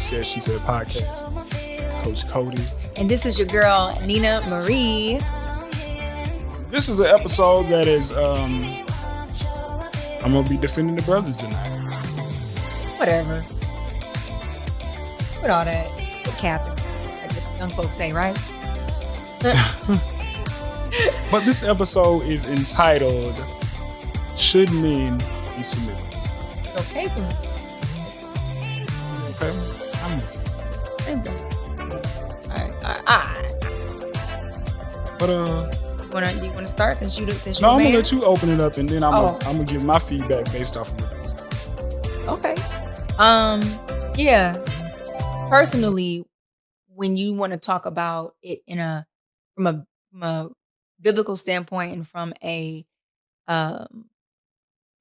Said She Said podcast. Coach Cody. And this is your girl, Nina Marie. This is an episode that is, I'm going to be defending the brothers tonight. Whatever. With all that capping, like the young folks say, right? But this episode is entitled, Should Men Be Submissive? Okay for me. Okay? I'm listening. All right. But, Do you want to start since you no, man? I'm going to let you open it up and then I'm Oh. going to give my feedback based off of it. Okay. Yeah. Personally, when you want to talk about it from a biblical standpoint and from a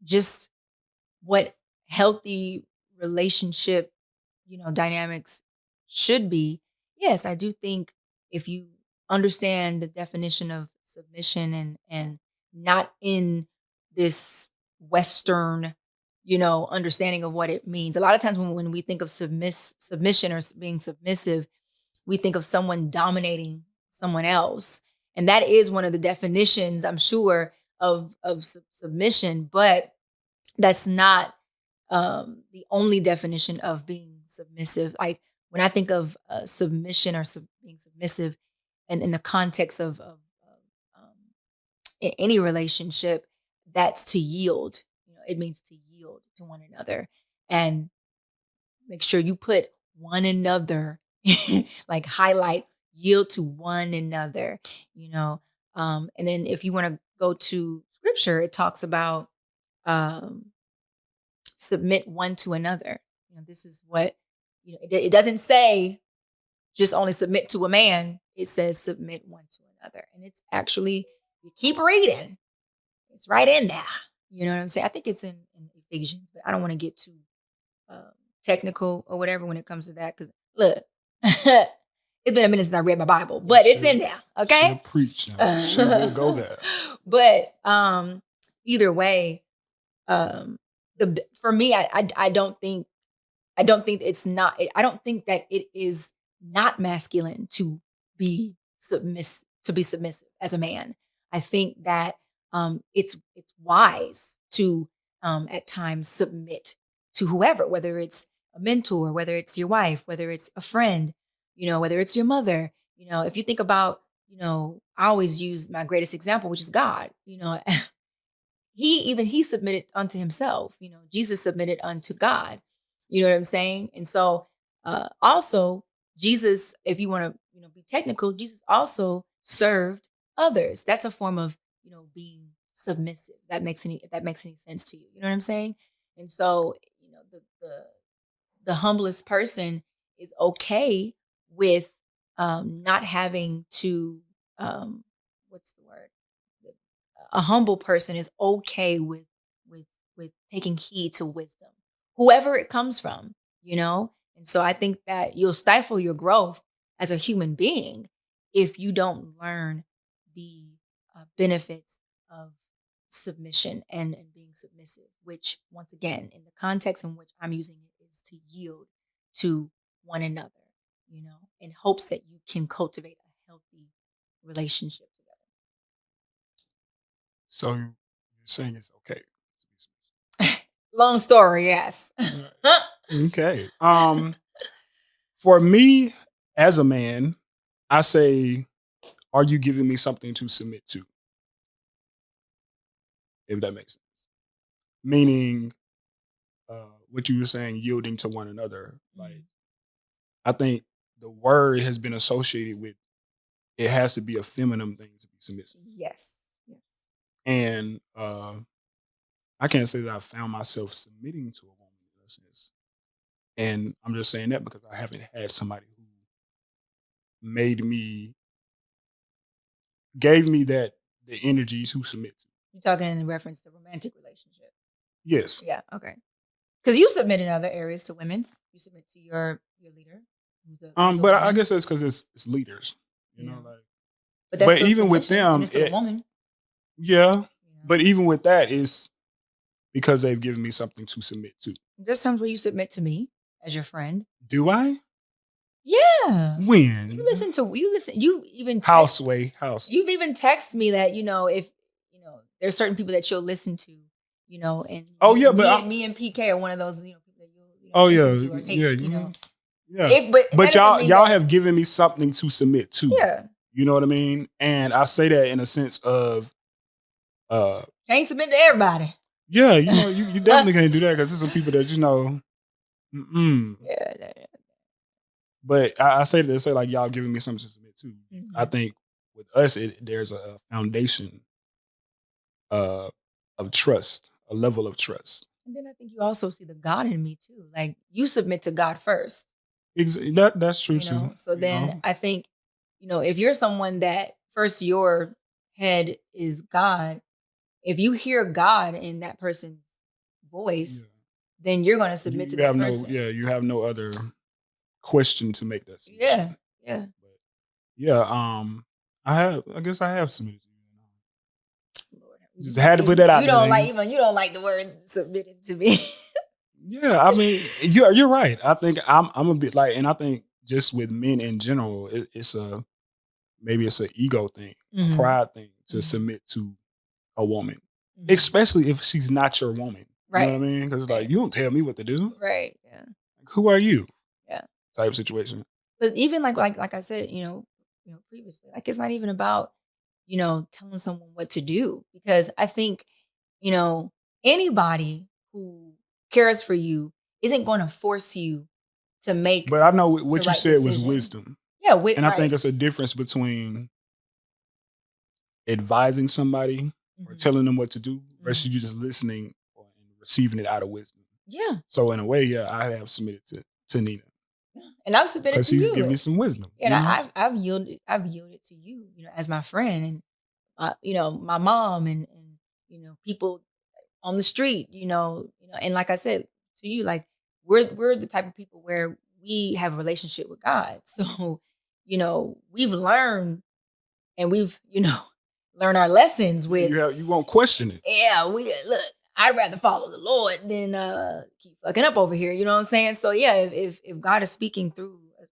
just what healthy relationship, dynamics should be, yes, I do think if you understand the definition of submission and not in this Western understanding of what it means. A lot of times when we think of submission or being submissive, we think of someone dominating someone else. And that is one of the definitions, I'm sure, of submission, but that's not the only definition of being submissive. Like when I think of submission or being submissive and in the context of any relationship, that's to yield. It means to yield to one another and make sure you put one another, like highlight, yield to one another, and then if you want to go to scripture, it talks about submit one to another. This is what, it doesn't say just only submit to a man. It says submit one to another. And it's actually, you keep reading, it's right in there. You know what I'm saying? I think it's in Ephesians, but I don't want to get too technical or whatever when it comes to that. Because look, it's been a minute since I read my Bible, but it's in there. Okay, should preach now. We'll go there. But either way, for me, I don't think it's not. I don't think that it is not masculine to be submissive as a man. I think that it's wise to at times submit to whoever, whether it's a mentor, whether it's your wife, whether it's a friend, whether it's your mother. If you think about, I always use my greatest example, which is God. He submitted unto himself. Jesus submitted unto God. You know what I'm saying? And so also Jesus, if you want to be technical, Jesus also served others. That's a form of being submissive. If that makes any sense to you. You know what I'm saying? And so, the humblest person is okay with not having to what's the word? A humble person is okay with taking heed to wisdom, whoever it comes from, And so I think that you'll stifle your growth as a human being if you don't learn the benefits of submission and being submissive, which once again, in the context in which I'm using it, is to yield to one another, in hopes that you can cultivate a healthy relationship together. So you're saying it's okay. Long story, yes. Okay. For me, as a man, I say, are you giving me something to submit to? If that makes sense. Meaning, what you were saying, yielding to one another. Like, I think the word has been associated with, it has to be a feminine thing to be submissive. Yes. And I can't say that I found myself submitting to a woman in a sense. And I'm just saying that because I haven't had somebody who gave me the energy to submit to. You're talking in reference to romantic relationship. Yes. Yeah. Okay. Because you submit in other areas to women. You submit to your leader. But I guess that's because it's leaders. But that's but even with them, it's a woman. Yeah. But even with that, it's because they've given me something to submit to. There's times where you submit to me as your friend. Do I? Yeah. When? You even Houseway. You've even texted me that, if there's certain people that you'll listen to, and me and PK are one of those, people that you'll listen to or take, Yeah. But y'all have given me something to submit to. Yeah. You know what I mean? And I say that in a sense of can't submit to everybody. Yeah, you definitely can't do that because there's some people that Yeah. But I say that to say like y'all giving me something to submit to. Mm-hmm. I think with us, there's a foundation of trust, a level of trust. And then I think you also see the God in me too. Like you submit to God first. That's true too. So then I think, if you're someone that first your head is God, if you hear God in that person's voice, then you're going to submit to that person. You have no other question to make that submission. Yeah. But yeah, I guess I have submitted to you. Lord, just had to put that out. You don't like the words submitted to me. Yeah, I mean, you're right. I think I'm a bit like, and I think just with men in general, maybe it's an ego thing, a pride thing to submit to a woman, especially if she's not your woman. Right. You know what I mean? Because it's like, you don't tell me what to do. Right. Yeah. Like, who are you? Yeah. Type of situation. But even like I said, previously, like it's not even about, telling someone what to do, because I think, anybody who cares for you isn't going to force you to make. But I know what you said was wisdom. Yeah. And I think it's a difference between advising somebody or telling them what to do versus you just listening and receiving it out of wisdom. Yeah. So in a way, I have submitted to Nina. And I've submitted to you. Because she's giving me some wisdom. And I've yielded to you, as my friend, and my mom and people on the street, and like I said to you, like we're the type of people where we have a relationship with God. So, we've learned and we've, learned our lessons with. You won't question it. Yeah, look. I'd rather follow the Lord than keep fucking up over here. You know what I'm saying? So yeah, if God is speaking through a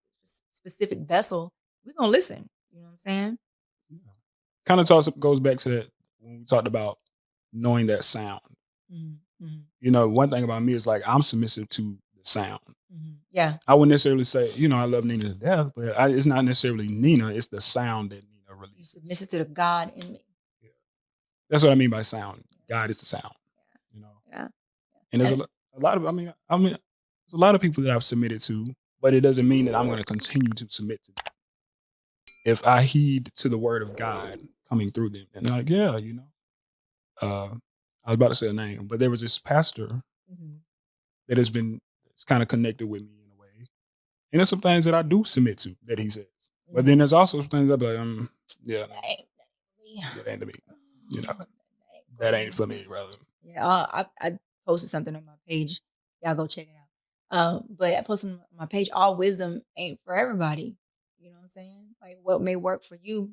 specific vessel, we're gonna listen. You know what I'm saying? Yeah. Kind of goes back to that when we talked about knowing that sound. Mm-hmm. One thing about me is like I'm submissive to the sound. Mm-hmm. Yeah. I wouldn't necessarily say, I love Nina to death, but it's not necessarily Nina, it's the sound that Nina releases. You submissive to the God in me. Yeah. That's what I mean by sound. God is the sound. Yeah. And there's a lot of, there's a lot of people that I've submitted to, but it doesn't mean that I'm going to continue to submit to them. If I heed to the word of God coming through them, and they're like, I was about to say a name, but there was this pastor that it's kind of connected with me in a way. And there's some things that I do submit to that he says. But then there's also some things that I'll be like, that ain't to me. That ain't for me, brother. Yeah, I posted something on my page. Y'all go check it out. But I posted on my page, all wisdom ain't for everybody. You know what I'm saying? Like what may work for you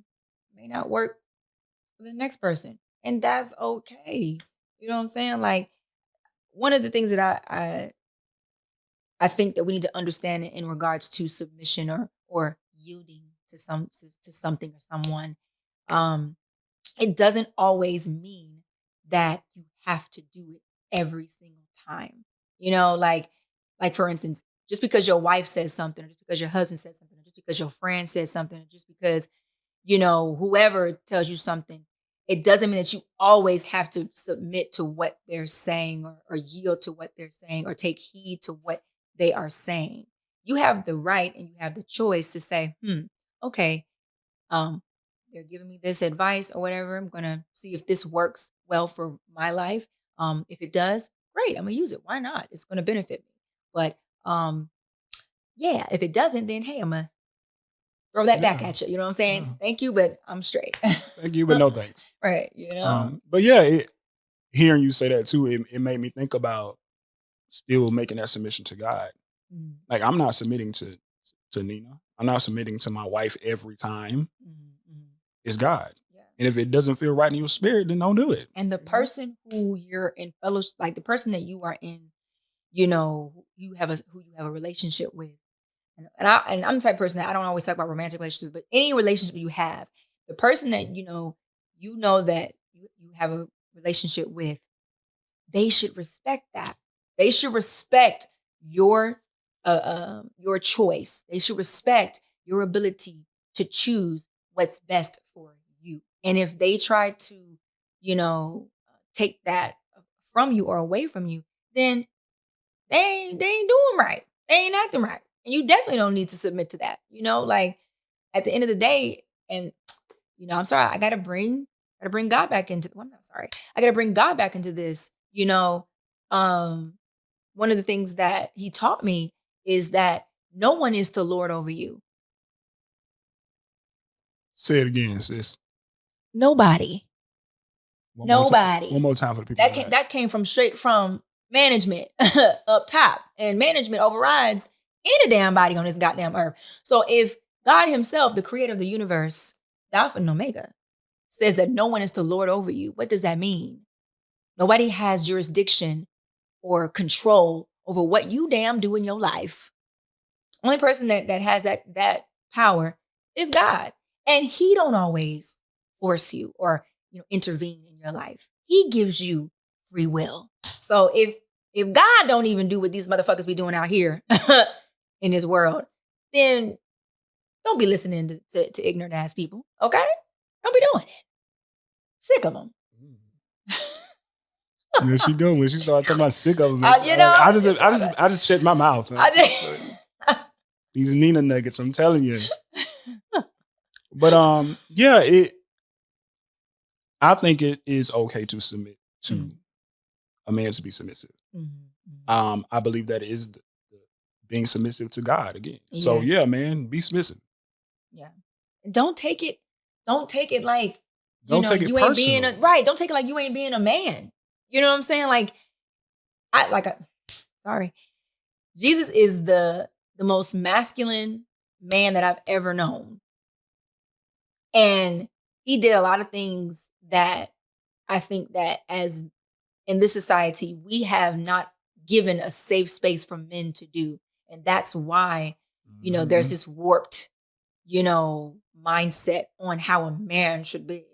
may not work for the next person. And that's okay. You know what I'm saying? Like one of the things that I think that we need to understand in regards to submission or yielding to something or someone, it doesn't always mean that you have to do it every single time. Like for instance, just because your wife says something, or just because your husband says something, or just because your friend says something, or just because, whoever tells you something, it doesn't mean that you always have to submit to what they're saying or yield to what they're saying or take heed to what they are saying. You have the right and you have the choice to say, okay, they're giving me this advice or whatever. I'm going to see if this works well for my life. If it does, great. I'm going to use it. Why not? It's going to benefit me. But if it doesn't, then hey, I'm going to throw that back at you. You know what I'm saying? Yeah. Thank you, but I'm straight. Thank you, but no thanks. Right. But yeah, hearing you say that too, it made me think about still making that submission to God. Mm. Like I'm not submitting to Nina. I'm not submitting to my wife every time. Mm-hmm. It's God. Yeah. And if it doesn't feel right in your spirit, then don't do it. And the person who you're in fellowship, like the person that you are in you know, who you have a relationship with. And I'm the type of person that I don't always talk about romantic relationships, but any relationship you have, the person that you know that you have a relationship with, they should respect that. They should respect your choice. They should respect your ability to choose what's best for you. And if they try to, take that from you or away from you, then they ain't doing right. They ain't acting right. And you definitely don't need to submit to that. Like at the end of the day, and I'm sorry, I gotta bring God back into well, I'm not sorry. I gotta bring God back into this. One of the things that he taught me is that no one is to lord over you. Say it again, sis. Nobody. Nobody. One more time for the people. That came straight from management up top, and management overrides any damn body on this goddamn earth. So if God himself, the creator of the universe, the Alpha and Omega, says that no one is to lord over you, what does that mean? Nobody has jurisdiction or control over what you damn do in your life. Only person that has that power is God. And he don't always force you or intervene in your life. He gives you free will. So if God don't even do what these motherfuckers be doing out here in this world, then don't be listening to ignorant ass people, okay? Don't be doing it. Sick of them. Yeah, she do. When she started talking about sick of them, I just shut my mouth. These Nina nuggets, I'm telling you. But I think it is okay to submit to a man to be submissive. Mm-hmm. I believe that is being submissive to God again. Yeah. So yeah, man, be submissive. Yeah. Don't take it like you ain't being don't take it like you ain't being a man. You know what I'm saying? Like sorry. Jesus is the most masculine man that I've ever known. And he did a lot of things that I think that as in this society, we have not given a safe space for men to do. And that's why, there's this warped, mindset on how a man should be,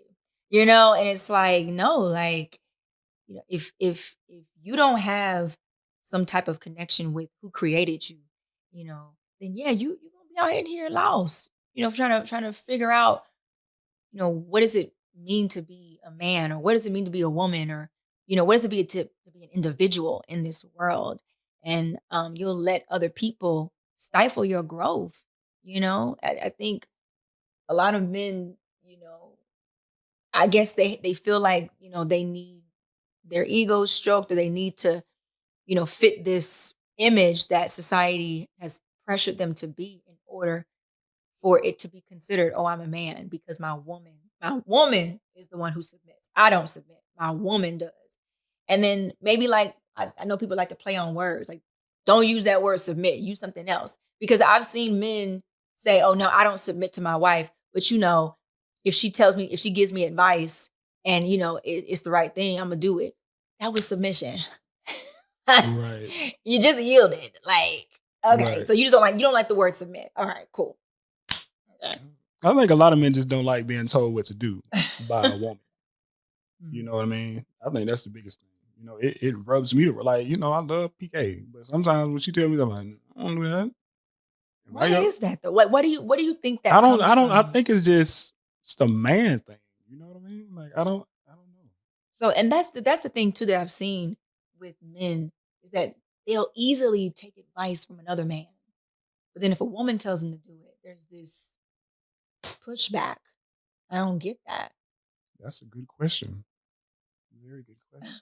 and it's like, no, like, if you don't have some type of connection with who created you, then yeah, you're gonna be out here lost, trying to figure out, what does it mean to be a man, or what does it mean to be a woman, or what does it mean to be an individual in this world? And you'll let other people stifle your growth. I think a lot of men, I guess they feel like, they need their egos stroked, or they need to, fit this image that society has pressured them to be in order for it to be considered, oh, I'm a man because my woman is the one who submits. I don't submit. My woman does. And then maybe like, I know people like to play on words, like, don't use that word submit, use something else. Because I've seen men say, oh no, I don't submit to my wife. But if she gives me advice and it's the right thing, I'm gonna do it. That was submission. Right. You just yielded. Like, okay. Right. So you don't like the word submit. All right, cool. Okay. I think a lot of men just don't like being told what to do by a woman. You know what I mean? I think that's the biggest thing. It rubs me like, I love PK, but sometimes when she tells me, I'm like, I don't do that. Why is that though? What do you think that comes from? I think it's a man thing. You know what I mean? Like I don't know. So, and that's the thing too that I've seen with men is that they'll easily take advice from another man. But then if a woman tells them to do it, there's this pushback. I don't get that. That's a good question. Very good question.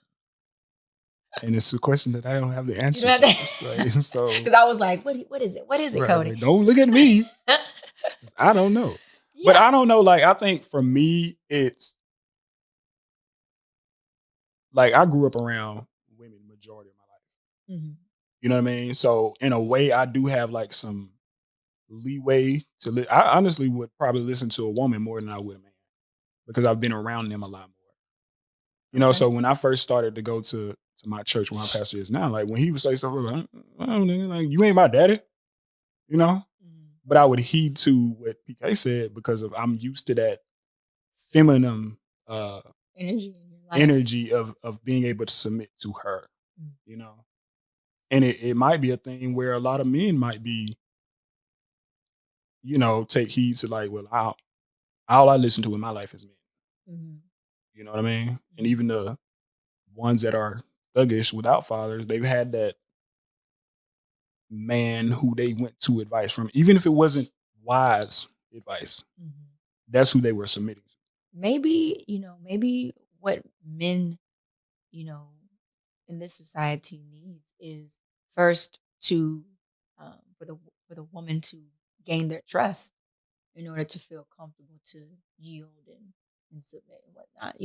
And it's a question that I don't have the answer to. Right? So, because I was like, what is it? What is it, right, Cody? Like, don't look at me. I don't know. Yeah. But I don't know. Like, I think for me, it's like I grew up around women majority of my life. Mm-hmm. You know what I mean? So in a way, I do have like some leeway to I honestly would probably listen to a woman more than I would a man because I've been around them a lot more. So when I first started to go to to my church where my pastor is now. Like when he would say stuff like, like you ain't my daddy, you know. But I would heed to what PK said because I'm used to that feminine energy of being able to submit to her, you know. And it might be a thing where a lot of men might be, you know, take heed to like, well, all I listen to in my life is men. You know what I mean? And even the ones that are thuggish without fathers, they've had that man who they went to advice from, even if it wasn't wise advice. That's who they were submitting to. Maybe what men, in this society needs is first to for the woman to gain their trust in order to feel comfortable to yield and submit and whatnot.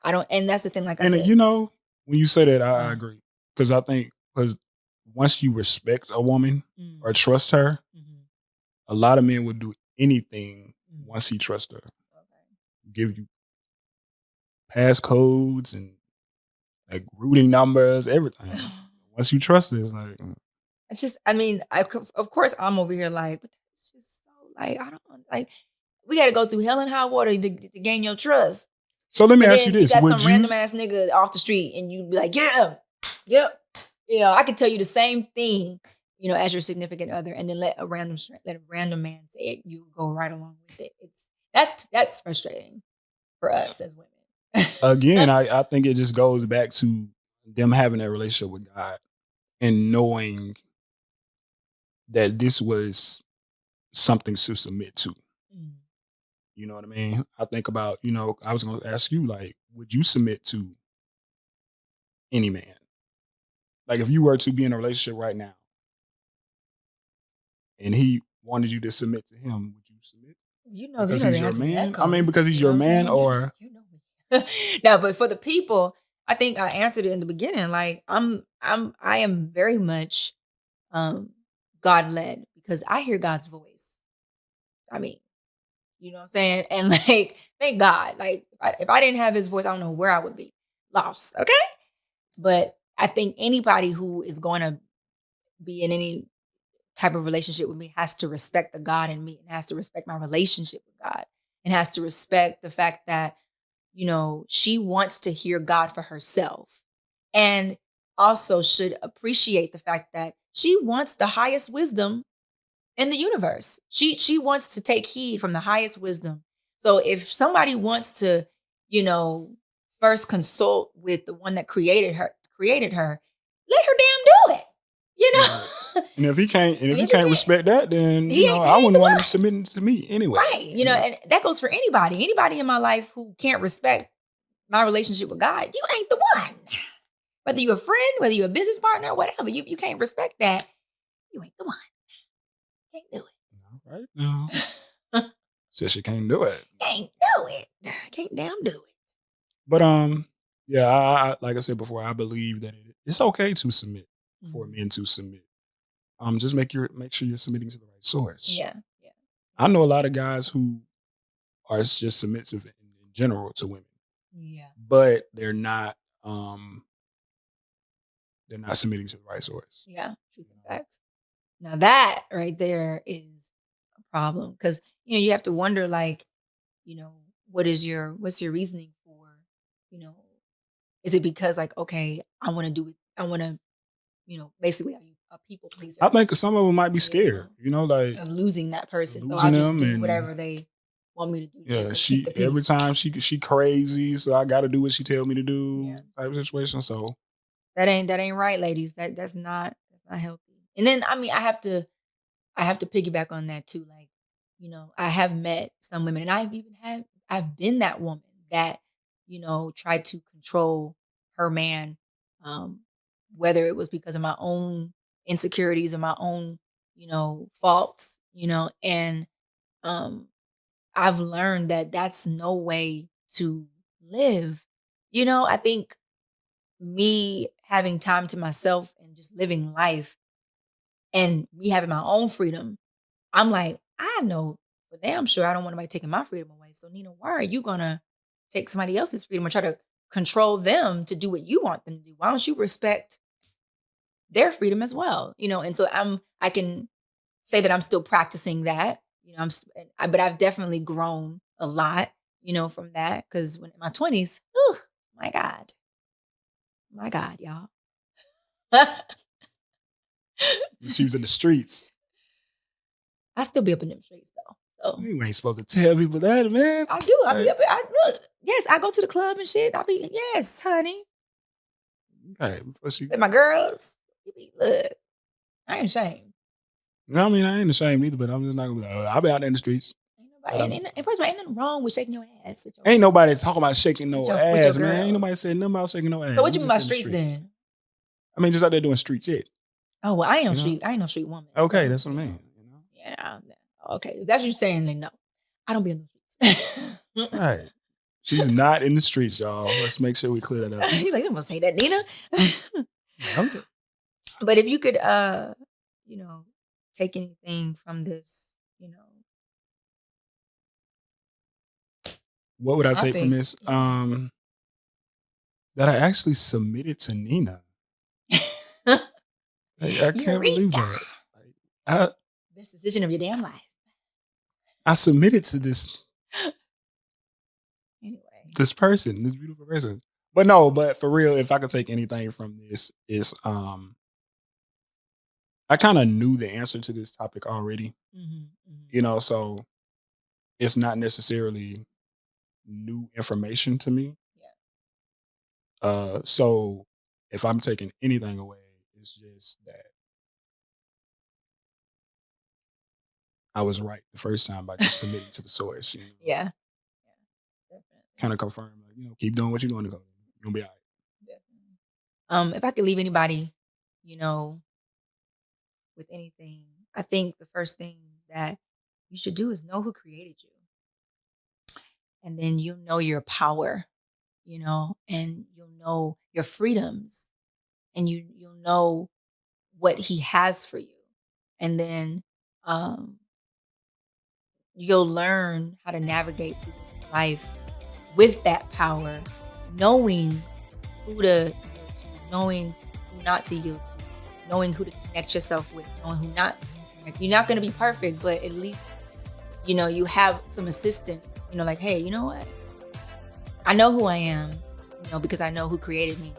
I don't, and that's the thing. Like I said, when you say that, I agree because I think because once you respect a woman or trust her, a lot of men would do anything once he trusts her. Give you passcodes and like routing numbers, everything. Once you trust it, it's like it's just. I mean, of course, I'm over here like, but it's just so like I don't like. We got to go through hell and high water to gain your trust. So let me ask you this: you got some random ass nigga off the street, and you be like, yeah, yep. I could tell you the same thing, as your significant other, and then let a random man say it. You go right along with it. That's frustrating for us as women. Again, I think it just goes back to them having that relationship with God and knowing that this was something to submit to. You know what I mean? I think about, I was going to ask you, like, would you submit to any man? Like, if you were to be in a relationship right now and he wanted you to submit to him, would you submit? Because he's your man? I mean, because he's your man or... No, but for the people, I think I answered it in the beginning. Like, I am very much God-led because I hear God's voice. I mean, you know what I'm saying? And like, thank God. Like, if I didn't have his voice, I don't know where I would be. Lost, okay? But I think anybody who is going to be in any type of relationship with me has to respect the God in me and has to respect my relationship with God and has to respect the fact that, she wants to hear God for herself and also should appreciate the fact that she wants the highest wisdom in the universe. She wants to take heed from the highest wisdom. So if somebody wants to, first consult with the one that created her, let her damn do it. And if he can't respect that, then I wouldn't want him submitting to me anyway. Right. And that goes for anybody. Anybody in my life who can't respect my relationship with God, you ain't the one. Whether you're a friend, whether you're a business partner, whatever, you can't respect that, you ain't the one. Can't do it. Right now. Says she can't do it. Can't do it. Can't damn do it. But yeah, I like I said before, I believe that it's okay to submit for men to submit. Just make sure you're submitting to the right source. Yeah. I know a lot of guys who are just submissive in general to women. Yeah. But they're not submitting to the right source. Yeah. Truth and facts. Now that right there is a problem because you have to wonder like, what's your reasoning for, is it because like, okay, I want to do it, I want to, basically are you a people pleaser? I think some of them might be scared, like of losing that person. So I'll just do whatever they want me to do. Yeah, just to keep the peace. Every time she crazy, so I got to do what she tell me to do. Type of situation. So that ain't right, ladies. That's not healthy. And then I mean, I have to piggyback on that too. Like, I have met some women, and I've been that woman that tried to control her man, whether it was because of my own insecurities or my own faults, and I've learned that that's no way to live. I think me having time to myself and just living life and me having my own freedom, I'm like, I know for damn sure I don't want anybody taking my freedom away. So Nina, why are you gonna take somebody else's freedom or try to control them to do what you want them to do? Why don't you respect their freedom as well? And so I can say that I'm still practicing that, but I've definitely grown a lot, from that. Because when in my 20s, my God, y'all. She was in the streets. I still be up in them streets though. So You ain't supposed to tell people that, man. I do. I be up. Yes, I go to the club and shit. Yes, honey. Hey, With my girls. Look, I ain't ashamed. I mean, I ain't ashamed either, but I'm just not gonna be like, I'll be out there in the streets. And first of all, ain't nothing wrong with shaking your ass. Ain't nobody talking about shaking no ass, man. Girl. Ain't nobody saying nothing about shaking no ass. So what you mean by streets then? I mean, just out there doing street shit. Oh well, I ain't no street woman. Okay, that's what I mean. Yeah. Okay, if that's what you're saying, then no, I don't be in the streets. Right. She's not in the streets, y'all. Let's make sure we clear that up. You're like, I'm gonna say that, Nina. Okay. But if you could, take anything from this, what would I take from this? That I actually submitted to Nina. I can't believe that. Best decision of your damn life. I submitted to this. Anyway. This person, this beautiful person. But for real, if I could take anything from this, is I kind of knew the answer to this topic already. Mm-hmm. So it's not necessarily new information to me. Yeah. So if I'm taking anything away, it's just that I was right the first time by just submitting to the source. Yeah. Definitely. Kind of confirm, keep doing what you're doing. You're gonna be all right. Definitely. If I could leave anybody, with anything, I think the first thing that you should do is know who created you. And then you'll know your power, and you'll know your freedoms, and you'll know what he has for you. And then you'll learn how to navigate through this life with that power, knowing who to yield to, knowing who not to yield to, knowing who to connect yourself with, knowing who not to connect. You're not going to be perfect, but at least, you have some assistance, like, hey, you know what? I know who I am, because I know who created me.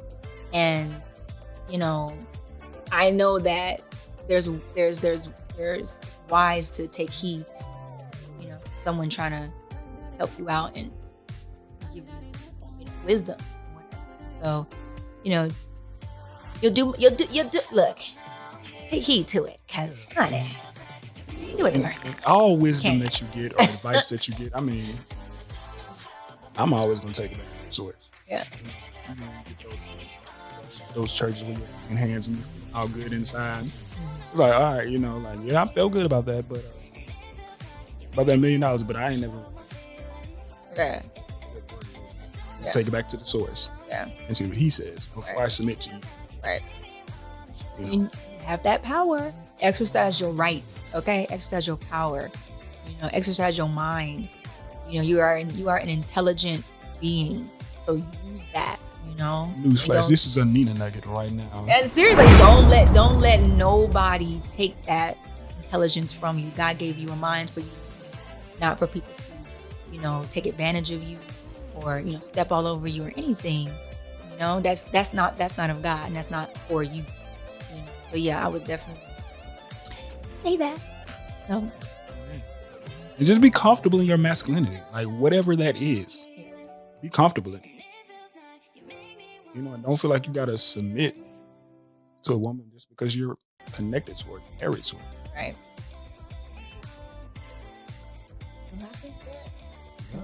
And, I know that there's wise to take heed to, someone trying to help you out and give you, wisdom. So, you'll do, look, take heed to it, because, honey, do it first. All wisdom that you get or advice that you get, I mean, I'm always going to take it back to the source. Yeah. You get those churches where you're in hands and you feel all good inside. It's like, all right, I felt good about that, but about that $1 million, but I ain't never. Yeah. Take it back to the source. Yeah. And see what he says before I submit to you. Right. You have that power. Exercise your rights, okay? Exercise your power. Exercise your mind. You are an intelligent being. So use that, Newsflash, this is a Nina nugget right now. And seriously, don't let nobody take that intelligence from you. God gave you a mind for you to use, not for people to, take advantage of you or, step all over you or anything. That's not of God, and that's not for you. So yeah, I would definitely say that. No. And just be comfortable in your masculinity. Like whatever that is. Be comfortable in it. And don't feel like you gotta submit to a woman just because you're connected to her, married to her. Right.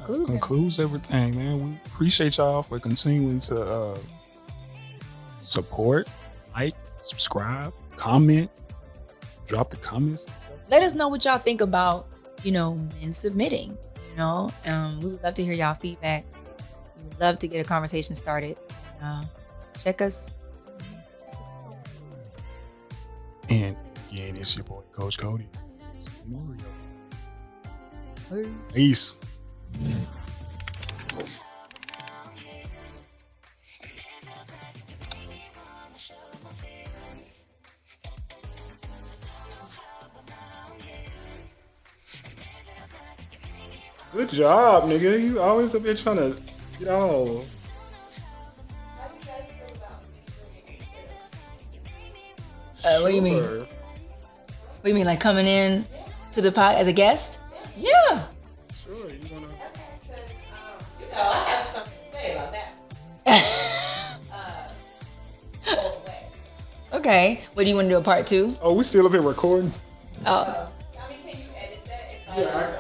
Concludes everything, man. We appreciate y'all for continuing to support, like, subscribe, comment, drop the comments and stuff. Let us know what y'all think about, men submitting. We would love to hear y'all feedback. We would love to get a conversation started. Check us. And again, it's your boy, Coach Cody. Peace. Good job, nigga. You always up here trying to get all. How do you guys feel about me bringing What do you mean? Sure. What do you mean, like coming in to the pod as a guest? Yeah. Sure, you wanna. You know, I have something to say about that. Both ways. Okay. What do you want to do, a part 2? Oh, we still up here recording? Oh, I mean, can you edit that if I just